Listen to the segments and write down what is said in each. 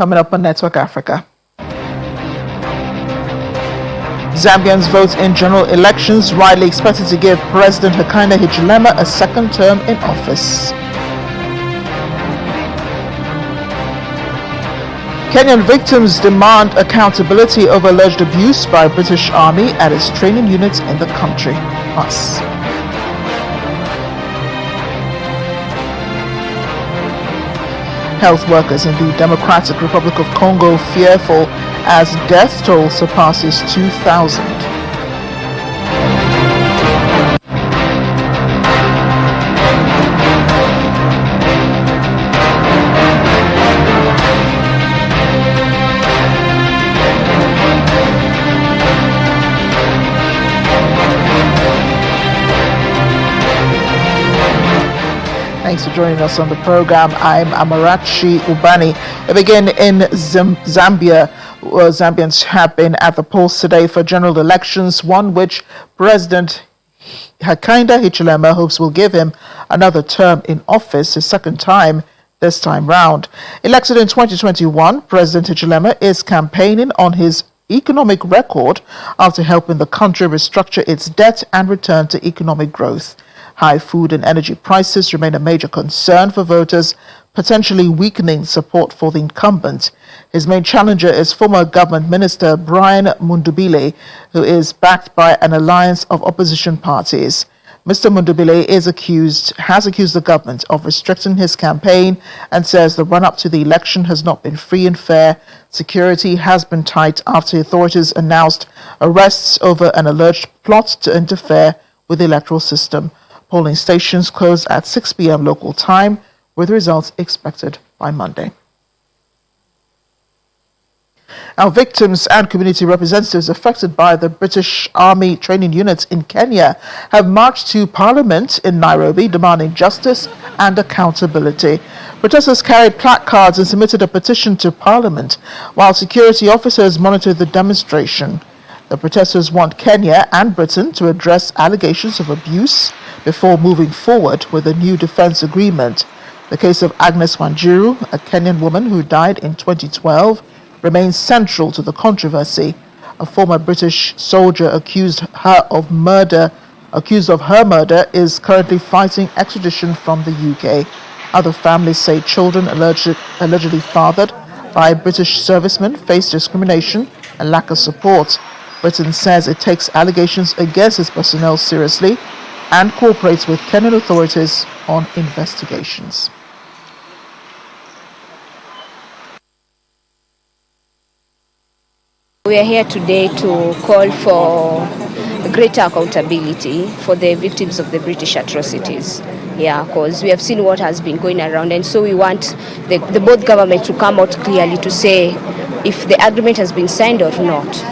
Coming up on Network Africa. Zambians vote in general elections, widely expected to give President Hakainde Hichilema a second term in office. Kenyan victims demand accountability over alleged abuse by British Army at its training units in the country. Plus, health workers in the Democratic Republic of Congo fearful as death toll surpasses 2,000. Thanks for joining us on the program. I'm Amarachi Ubani. We begin in Zambia. Zambians have been at the polls today for general elections, one which President Hakainde Hichilema hopes will give him another term in office, his second time this time round. Elected in 2021, President Hichilema is campaigning on his economic record after helping the country restructure its debt and return to economic growth. High food and energy prices remain a major concern for voters, potentially weakening support for the incumbent. His main challenger is former government minister Brian Mundubile, who is backed by an alliance of opposition parties. Mr. Mundubile has accused the government of restricting his campaign and says the run-up to the election has not been free and fair. Security has been tight after authorities announced arrests over an alleged plot to interfere with the electoral system. Polling stations close at 6 p.m. local time, with results expected by Monday. Our victims and community representatives affected by the British Army training units in Kenya have marched to Parliament in Nairobi demanding justice and accountability. Protesters carried placards and submitted a petition to Parliament, while security officers monitored the demonstration. The protesters want Kenya and Britain to address allegations of abuse before moving forward with a new defense agreement. The case of Agnes Wanjiru, a Kenyan woman who died in 2012, remains central to the controversy. A former British soldier accused of her murder is currently fighting extradition from the UK. Other families say children allegedly fathered by British servicemen face discrimination and lack of support. Britain says it takes allegations against its personnel seriously and cooperates with Kenyan authorities on investigations. We are here today to call for greater accountability for the victims of the British atrocities. Yeah, because we have seen what has been going around, and so we want the both government to come out clearly to say if the agreement has been signed or not.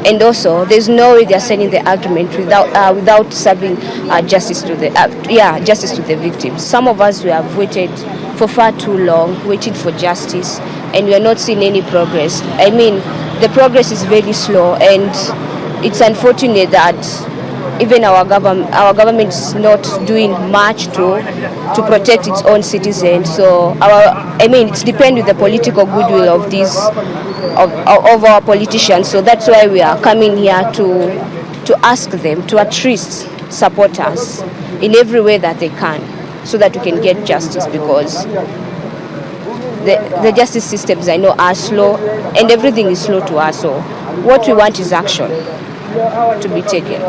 And also, there's no way they are signing the agreement without serving justice to the victims. Some of us, we have waited for far too long, waited for justice, and we are not seeing any progress. I mean, the progress is very slow, and it's unfortunate that even our government is not doing much to protect its own citizens. So it's depend with the political goodwill of these of our politicians. So that's why we are coming here to ask them to at least support us in every way that they can, so that we can get justice, because the justice systems, I know, are slow, and everything is slow to us. So what we want is action to be taken,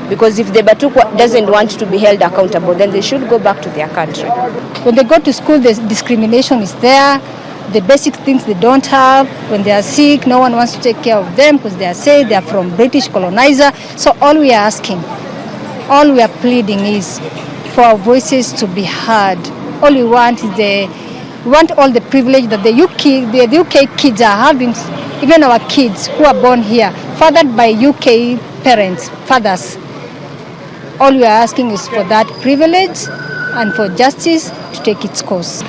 because if the Batuk doesn't want to be held accountable, then they should go back to their country. When they go to school, the discrimination is there. The basic things they don't have. When they are sick, no one wants to take care of them because they are say they are from British colonizer. So all we are asking, all we are pleading is for our voices to be heard. All we want is we want all the privilege that the UK kids are having, even our kids who are born here, fathered by UK parents, fathers. All we are asking is for that privilege and for justice to take its course.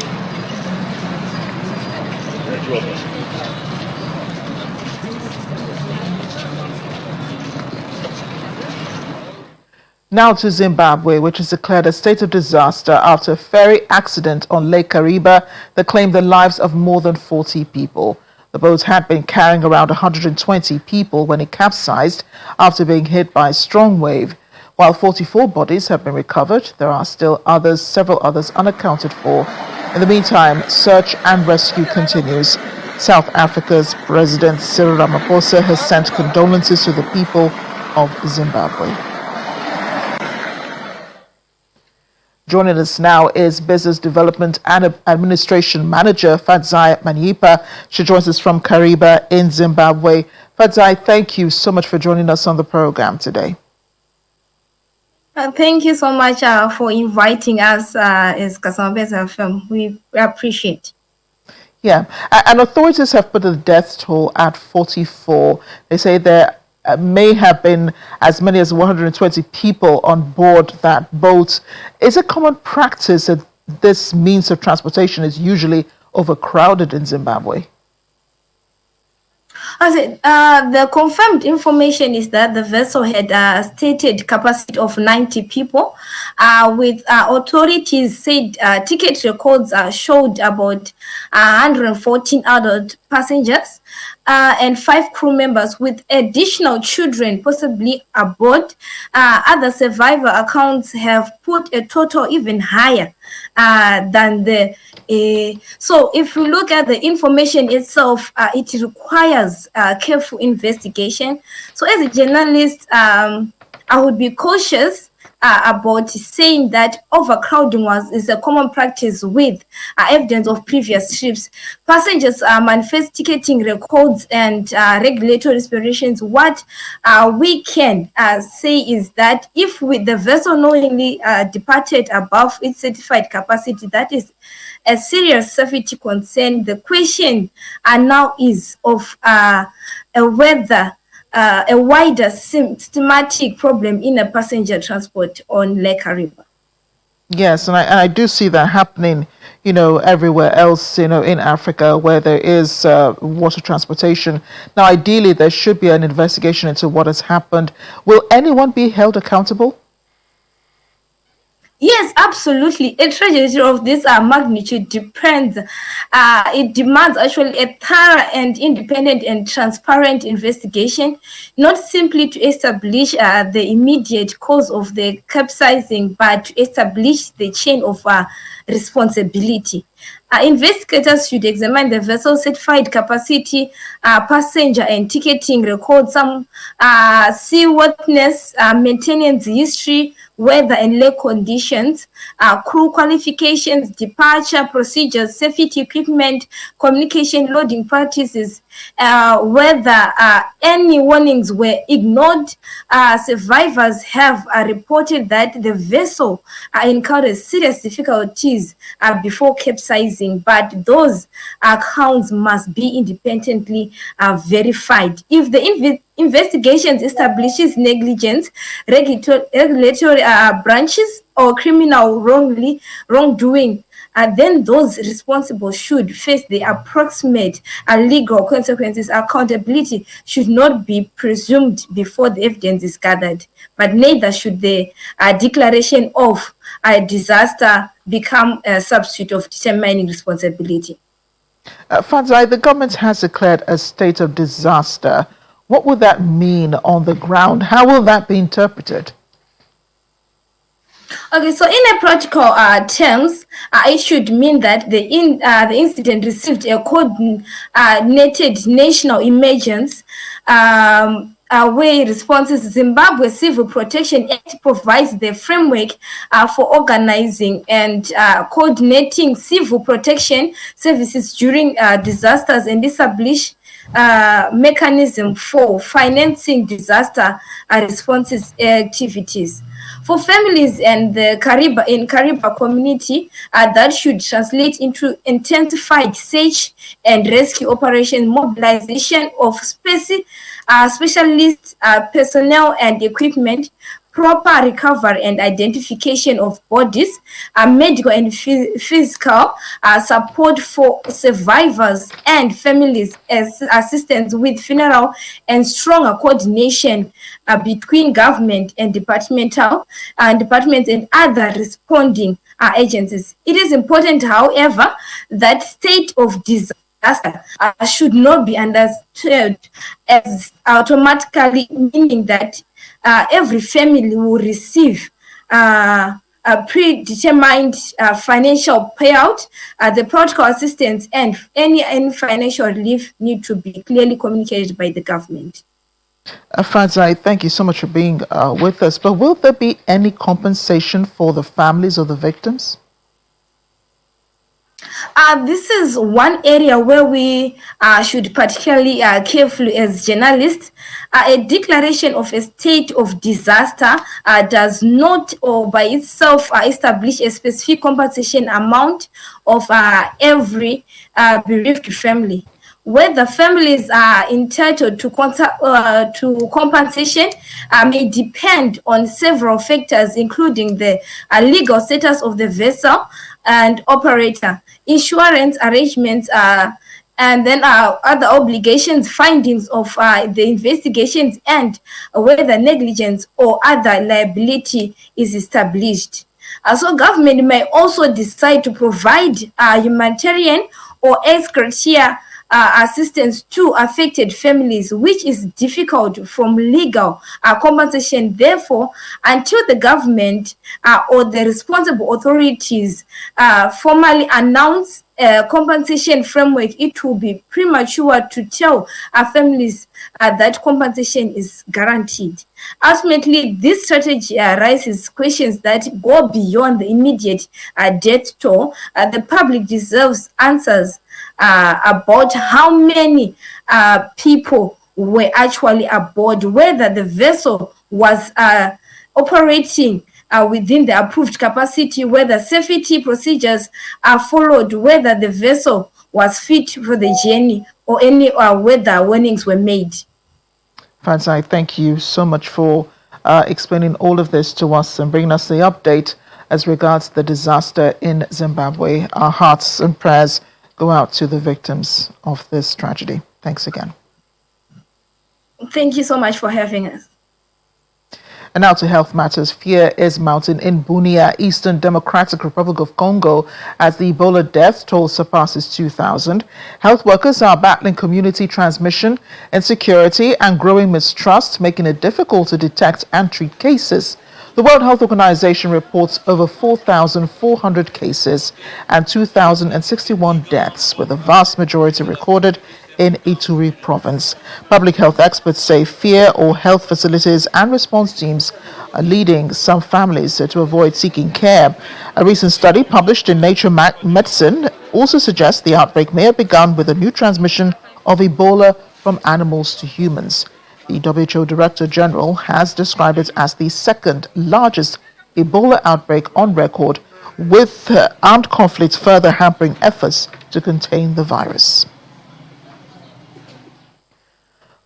Now to Zimbabwe, which has declared a state of disaster after a ferry accident on Lake Kariba that claimed the lives of more than 40 people. The boat had been carrying around 120 people when it capsized after being hit by a strong wave. While 44 bodies have been recovered, there are still several others unaccounted for. In the meantime, search and rescue continues. South Africa's President Cyril Ramaphosa has sent condolences to the people of Zimbabwe. Joining us now is Business Development and Administration Manager Fadzai Manyipa. She joins us from Kariba in Zimbabwe. Fadzai, thank you so much for joining us on the program today. Thank you so much for inviting us as Kasambeza FM. We appreciate. Yeah, and authorities have put the death toll at 44. They say there may have been as many as 120 people on board that boat. Is it common practice that this means of transportation is usually overcrowded in Zimbabwe? The confirmed information is that the vessel had a stated capacity of 90 people, with authorities said ticket records showed about 114 adult passengers and 5 crew members with additional children possibly aboard. Other survivor accounts have put a total even higher than the so if you look at the information itself, it requires careful investigation. So as a journalist, I would be cautious about saying that overcrowding is a common practice with evidence of previous trips. Passengers manifest ticketing records and regulatory aspirations. What we can say is that if the vessel knowingly departed above its certified capacity, that is a serious safety concern. The question now is of whether a wider systematic problem in a passenger transport on Lake Kariba. Yes, and I do see that happening, everywhere else, in Africa where there is water transportation. Now, ideally, there should be an investigation into what has happened. Will anyone be held accountable? Yes, absolutely. A tragedy of this magnitude depends. It demands actually a thorough and independent and transparent investigation, not simply to establish the immediate cause of the capsizing, but to establish the chain of responsibility. Investigators should examine the vessel's certified capacity, passenger and ticketing records, some seaworthiness, maintenance history, weather and lake conditions, crew qualifications, departure procedures, safety equipment, communication loading practices, whether any warnings were ignored. Survivors have reported that the vessel encountered serious difficulties before capsizing, but those accounts must be independently verified. If the investigations establishes negligence, regulatory branches or criminal wrongdoing, then those responsible should face the approximate legal consequences. Accountability should not be presumed before the evidence is gathered, but neither should the declaration of a disaster become a substitute of determining responsibility. Fadzai, the government has declared a state of disaster. What would that mean on the ground? How will that be interpreted? Okay, so in a practical terms, it should mean that the incident received a coordinated national emergency way responses. Zimbabwe Civil Protection Act provides the framework for organizing and coordinating civil protection services during disasters and establish mechanism for financing disaster responses activities. For families and the Kariba community, that should translate into intensified search and rescue operation, mobilization of specialist personnel and equipment, proper recovery and identification of bodies, medical and physical support for survivors and families, assistance with funeral, and stronger coordination between government and departments and other responding agencies. It is important, however, that state of disaster should not be understood as automatically meaning that every family will receive a predetermined financial payout. The protocol assistance and any financial relief need to be clearly communicated by the government. Fadzai, thank you so much for being with us. But will there be any compensation for the families of the victims? This is one area where we should particularly carefully as journalists. A declaration of a state of disaster does not or by itself establish a specific compensation amount of every bereaved family. Whether families are entitled to compensation may depend on several factors, including the legal status of the vessel and operator, insurance arrangements, and then other obligations, findings of the investigations, and whether negligence or other liability is established. So government may also decide to provide humanitarian or ex gratia assistance to affected families, which is difficult from legal compensation. Therefore, until the government or the responsible authorities formally announce a compensation framework, it will be premature to tell families that compensation is guaranteed. Ultimately, this strategy raises questions that go beyond the immediate death toll. The public deserves answers about how many people were actually aboard, whether the vessel was operating within the approved capacity, whether safety procedures are followed, whether the vessel was fit for the journey, or any weather warnings were made. Fadzai, thank you so much for explaining all of this to us and bringing us the update as regards the disaster in Zimbabwe. Our hearts and prayers go out to the victims of this tragedy. Thanks again. Thank you so much for having us. And now to health matters. Fear is mounting in Bunia, Eastern Democratic Republic of Congo, as the Ebola death toll surpasses 2,000. Health workers are battling community transmission, insecurity, and growing mistrust, making it difficult to detect and treat cases. The World Health Organization reports over 4,400 cases and 2,061 deaths, with a vast majority recorded in Ituri province. Public health experts say fear or health facilities and response teams are leading some families to avoid seeking care. A recent study published in Nature Medicine also suggests the outbreak may have begun with a new transmission of Ebola from animals to humans. The WHO Director General has described it as the second largest Ebola outbreak on record, with armed conflict further hampering efforts to contain the virus.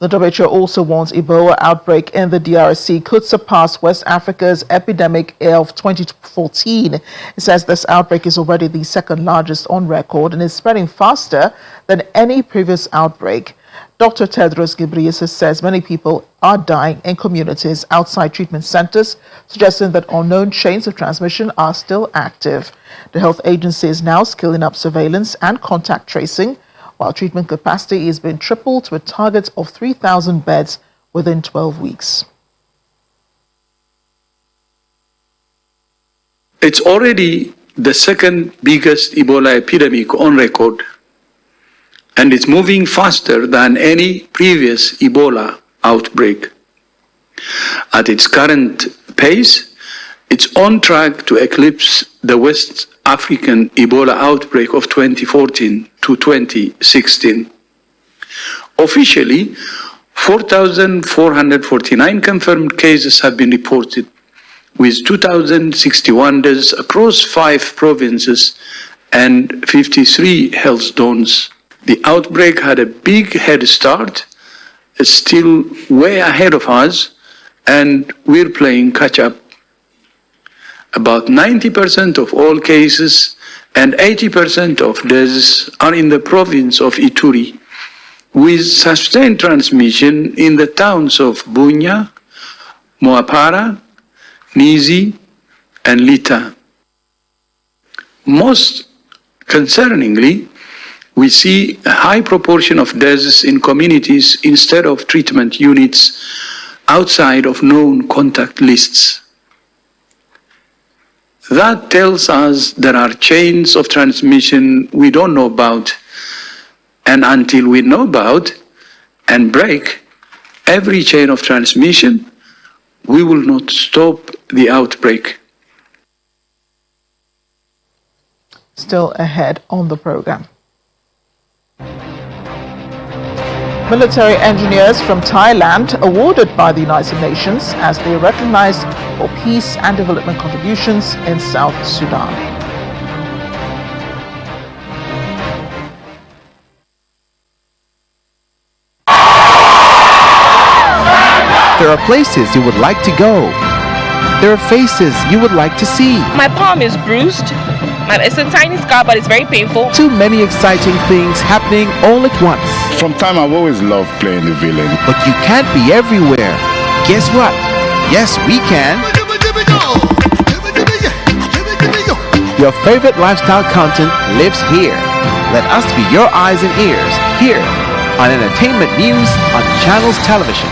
The WHO also warns Ebola outbreak in the DRC could surpass West Africa's epidemic of 2014. It says this outbreak is already the second largest on record and is spreading faster than any previous outbreak. Dr. Tedros Ghebreyesus says many people are dying in communities outside treatment centers, suggesting that unknown chains of transmission are still active. The health agency is now scaling up surveillance and contact tracing, while treatment capacity is being tripled to a target of 3,000 beds within 12 weeks. It's already the second biggest Ebola epidemic on record, and it's moving faster than any previous Ebola outbreak. At its current pace, it's on track to eclipse the West African Ebola outbreak of 2014 to 2016. Officially, 4,449 confirmed cases have been reported, with 2,061 deaths across 5 provinces and 53 health zones. The outbreak had a big head start, is still way ahead of us, and we're playing catch up. About 90% of all cases and 80% of deaths are in the province of Ituri, with sustained transmission in the towns of Bunya, Moapara, Nizi, and Lita. Most concerningly, we see a high proportion of deaths in communities instead of treatment units outside of known contact lists. That tells us there are chains of transmission we don't know about, and until we know about and break every chain of transmission, we will not stop the outbreak. Still ahead on the program. Military engineers from Thailand awarded by the United Nations as they are recognized for peace and development contributions in South Sudan. There are places you would like to go. There are faces you would like to see. My palm is bruised. It's a tiny scar, but it's very painful. Too many exciting things happening all at once. From time I've always loved playing the villain. But you can't be everywhere. Guess what? Yes, we can. Your favorite lifestyle content lives here. Let us be your eyes and ears here on Entertainment News on Channels Television.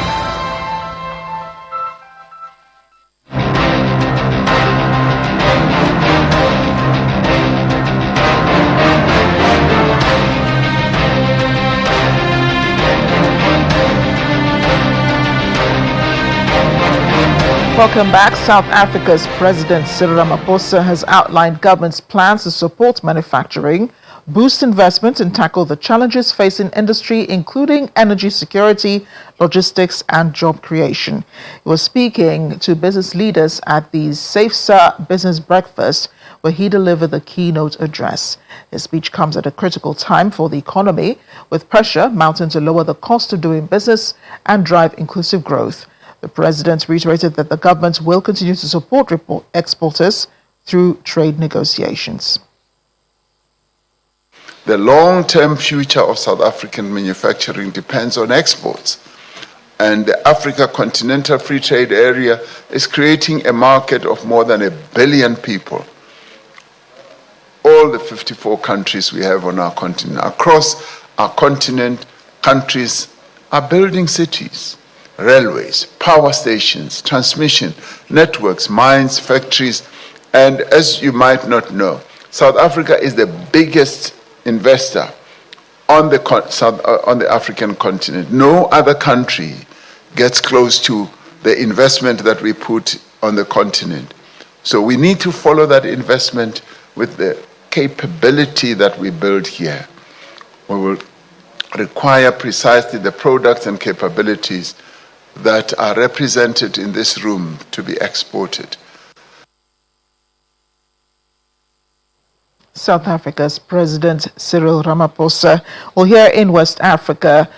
Welcome back. South Africa's President Cyril Ramaphosa has outlined government's plans to support manufacturing, boost investment, and tackle the challenges facing industry, including energy security, logistics, and job creation. He was speaking to business leaders at the SafeSA Business Breakfast, where he delivered the keynote address. His speech comes at a critical time for the economy, with pressure mounting to lower the cost of doing business and drive inclusive growth. The president reiterated that the government will continue to support exporters through trade negotiations. The long-term future of South African manufacturing depends on exports. And the Africa Continental Free Trade Area is creating a market of more than 1 billion people. All the 54 countries we have on our continent. Across our continent, countries are building cities, railways, power stations, transmission networks, mines, factories, and as you might not know, South Africa is the biggest investor on the African continent. No other country gets close to the investment that we put on the continent. So we need to follow that investment with the capability that we build here. We will require precisely the products and capabilities that are represented in this room to be exported. South Africa's President Cyril Ramaphosa. Well, here in West Africa,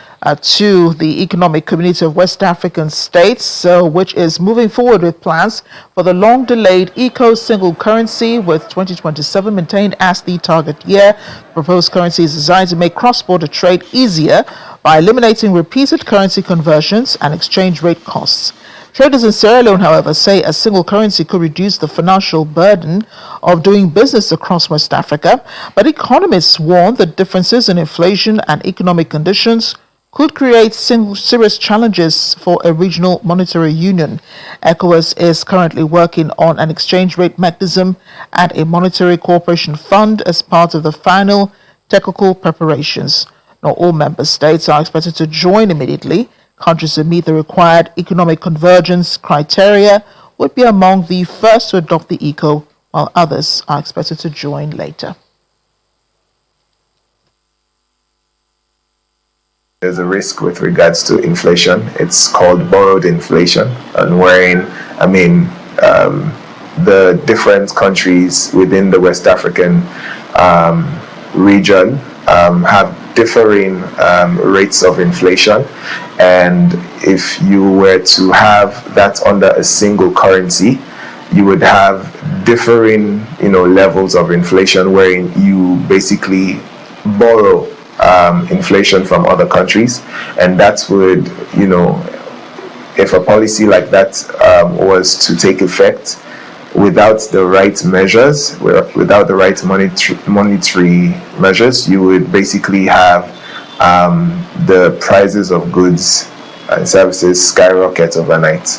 to the Economic Community of West African States, which is moving forward with plans for the long-delayed eco-single currency, with 2027 maintained as the target year. The proposed currency is designed to make cross-border trade easier by eliminating repeated currency conversions and exchange rate costs. Traders in Sierra Leone, however, say a single currency could reduce the financial burden of doing business across West Africa, but economists warn that differences in inflation and economic conditions could create serious challenges for a regional monetary union. ECOWAS is currently working on an exchange rate mechanism and a monetary cooperation fund as part of the final technical preparations. Not all member states are expected to join immediately. Countries that meet the required economic convergence criteria would be among the first to adopt the ECO, while others are expected to join later. There's a risk with regards to inflation. It's called borrowed inflation, and wherein, the different countries within the West African region have differing rates of inflation, and if you were to have that under a single currency, you would have differing, levels of inflation, wherein you basically borrow inflation from other countries, and that would, if a policy like that was to take effect without the right measures, without the right monetary measures, you would basically have the prices of goods and services skyrocket overnight.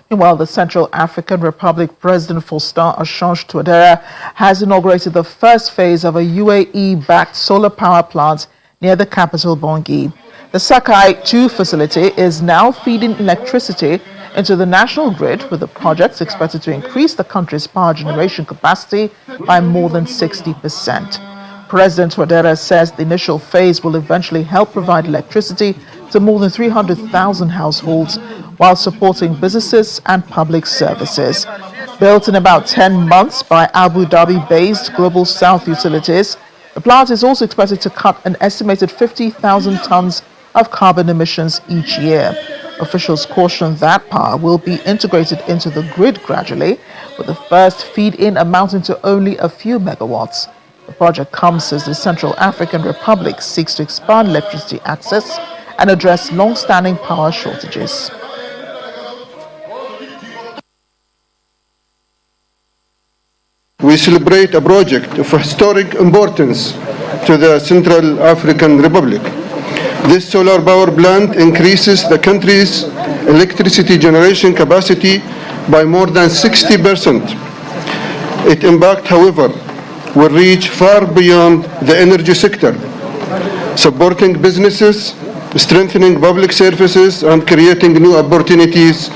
Meanwhile, the Central African Republic President Faustin Archange Touadera has inaugurated the first phase of a UAE-backed solar power plant near the capital, Bangui. The Sakai 2 facility is now feeding electricity into the national grid, with the project expected to increase the country's power generation capacity by more than 60%. President Touadera says the initial phase will eventually help provide electricity to more than 300,000 households while supporting businesses and public services. Built in about 10 months by Abu Dhabi-based Global South Utilities, the plant is also expected to cut an estimated 50,000 tons of carbon emissions each year. Officials caution that power will be integrated into the grid gradually, with the first feed-in amounting to only a few megawatts. The project comes as the Central African Republic seeks to expand electricity access and address long-standing power shortages. We celebrate a project of historic importance to the Central African Republic. This solar power plant increases the country's electricity generation capacity by more than 60%. Its impact, however, will reach far beyond the energy sector, supporting businesses, strengthening public services, and creating new opportunities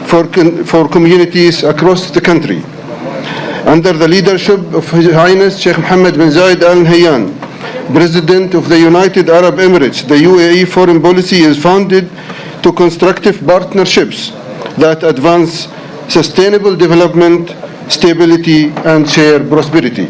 for communities across the country. Under the leadership of His Highness Sheikh Mohammed bin Zayed Al Nahyan, President of the United Arab Emirates, the UAE foreign policy is founded to constructive partnerships that advance sustainable development, stability, and shared prosperity.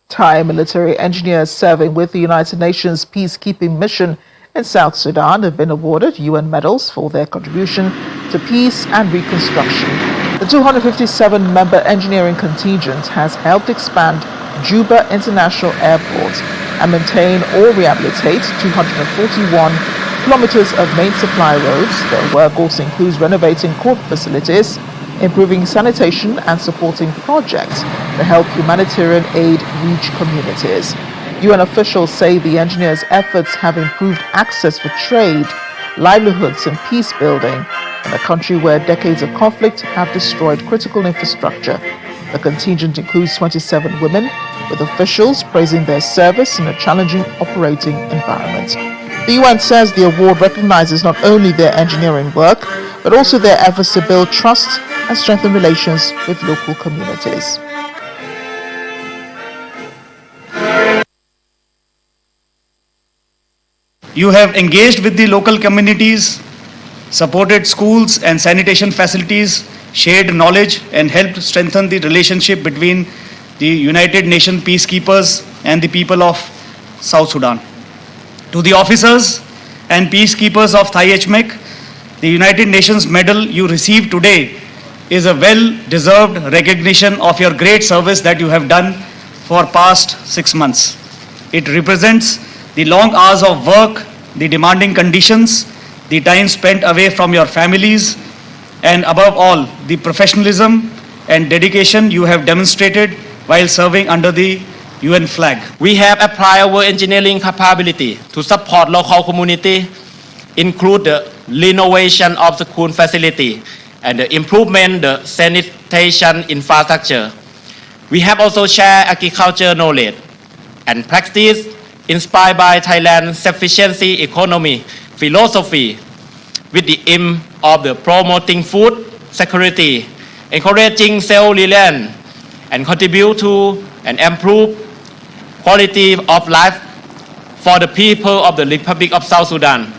Thai military engineers serving with the United Nations peacekeeping mission in South Sudan have been awarded UN medals for their contribution to peace and reconstruction. The 257-member engineering contingent has helped expand Juba International Airport and maintain or rehabilitate 241 kilometers of main supply roads. Their work also includes renovating court facilities, improving sanitation, and supporting projects to help humanitarian aid reach communities. UN officials say the engineers' efforts have improved access for trade, livelihoods, and peace building in a country where decades of conflict have destroyed critical infrastructure. The contingent includes 27 women, with officials praising their service in a challenging operating environment. The UN says the award recognizes not only their engineering work, but also their efforts to build trust and strengthen relations with local communities. You have engaged with the local communities, supported schools and sanitation facilities, shared knowledge, and helped strengthen the relationship between the United Nations peacekeepers and the people of South Sudan. To the officers and peacekeepers of Thai HMEC, the United Nations medal you received today is a well-deserved recognition of your great service that you have done for past 6 months. It represents the long hours of work, the demanding conditions, the time spent away from your families, and above all, the professionalism and dedication you have demonstrated while serving under the UN flag. We have applied our engineering capability to support local community, include the renovation of the school facility and the improvement the sanitation infrastructure. We have also shared agriculture knowledge and practice inspired by Thailand's sufficiency economy philosophy with the aim of the promoting food security, encouraging self-reliance, and contribute to and improve quality of life for the people of the Republic of South Sudan.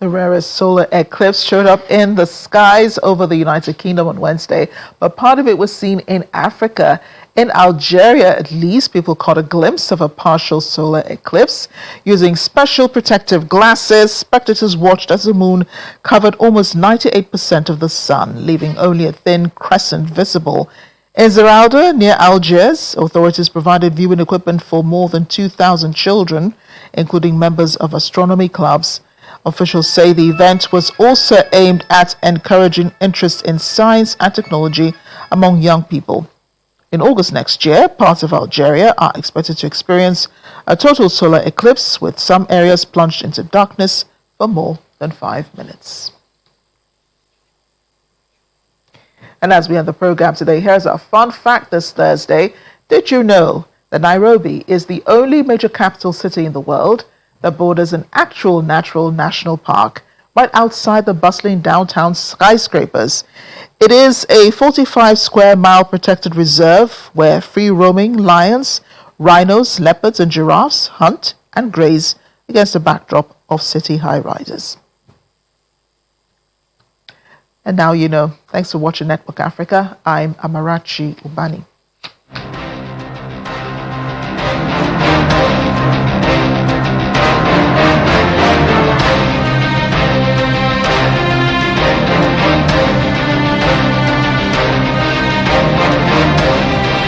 The rarest solar eclipse showed up in the skies over the United Kingdom on Wednesday, but part of it was seen in Africa. In Algeria, at least, people caught a glimpse of a partial solar eclipse. Using special protective glasses, spectators watched as the moon covered almost 98% of the sun, leaving only a thin crescent visible. In Zeralda, near Algiers, authorities provided viewing equipment for more than 2,000 children, including members of astronomy clubs. Officials say the event was also aimed at encouraging interest in science and technology among young people. In August next year, parts of Algeria are expected to experience a total solar eclipse, with some areas plunged into darkness for more than 5 minutes. And as we end the program today, here's a fun fact this Thursday. Did you know that Nairobi is the only major capital city in the world that borders an actual natural national park right outside the bustling downtown skyscrapers? It is a 45 square mile protected reserve where free-roaming lions, rhinos, leopards, and giraffes hunt and graze against a backdrop of city high-rises. And now you know. Thanks for watching Network Africa. I'm Amarachi Ubani.